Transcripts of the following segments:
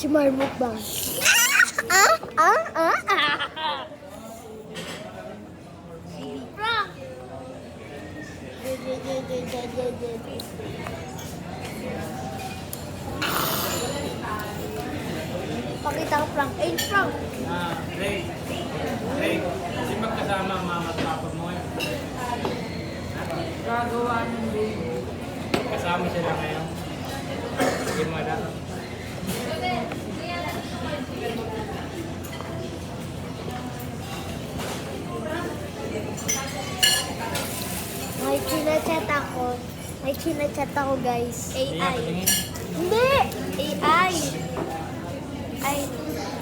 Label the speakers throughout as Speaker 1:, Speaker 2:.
Speaker 1: ASMR mukbang. Prank! Pakita ko prank. Ay, prank!
Speaker 2: Ray. Kasi magkasama ang mama at papa mo ngayon.
Speaker 3: Gagawa ng baby.
Speaker 2: Kasama sila ngayon. Sige mo na.
Speaker 1: May chinachat ako guys.
Speaker 2: Hindi nga patingin.
Speaker 1: Hindi! AI! Ay,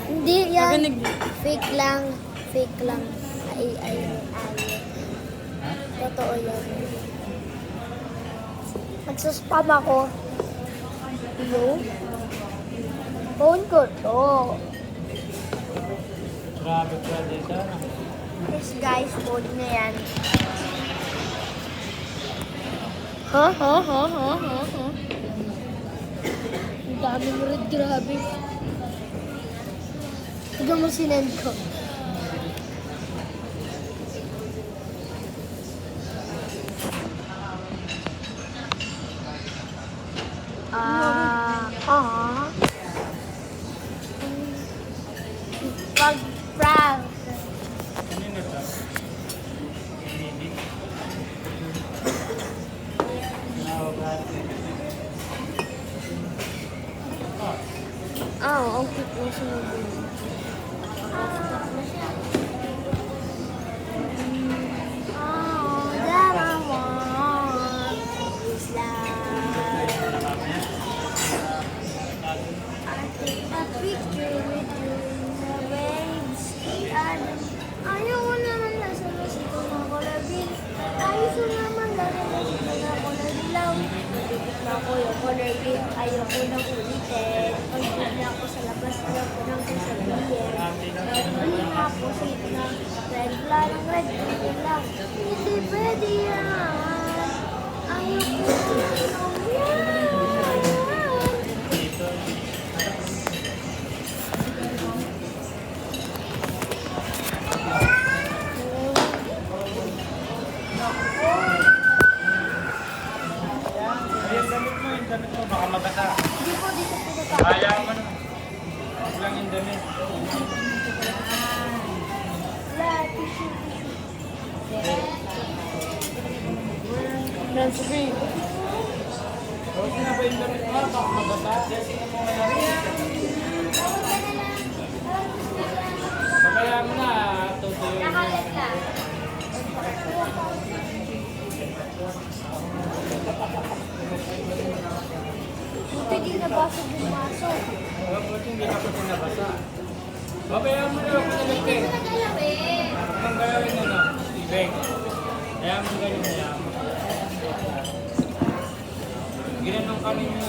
Speaker 1: hindi yan. Fake lang. Fake lang. AI. Totoo yan. Magsuspam ako. Hello? Phone ko to.
Speaker 2: Grabe ka dito.
Speaker 1: Yes guys, phone na yan. Ha? Ang dami mo rin, grabe. Tignan mo sinend ko. Pag-prank.
Speaker 2: Kanino ito? Hindi.
Speaker 1: Ang cute mo sinunod. That I want is love. I take a picture with you in the waves. Ayaw ko naman nasa masito ng kolabin. Ayaw ko naman lagi nasito ng kolabilaw. Nagigit na ako yung kolabin. Ayaw ko nang ulitin. Pag-good na ako sa labas, ayaw ko nang sasabihin. Ano nga po sweet na red lang, red lang. Hindi pwede yan. Ayaw ko nang yan.
Speaker 2: Ayun, damit mo. Baka mabasa.
Speaker 1: Hindi po dito pinatapos.
Speaker 2: Kaya mo na. Huwag lang yung damit.
Speaker 1: Wala, tissue. Transfer.
Speaker 2: Huwag na ba yung damit mo? Baka mabasa. Kaya mo na. Tutuyo.
Speaker 1: Buti di nabasa bumasok.
Speaker 2: Huwag hindi ka pa sinabasa. Kaya mo na. Huwag na damit. Ang gawin na na. Ibig. Kaya mo ganyan na yan. Ginanong kami nyo.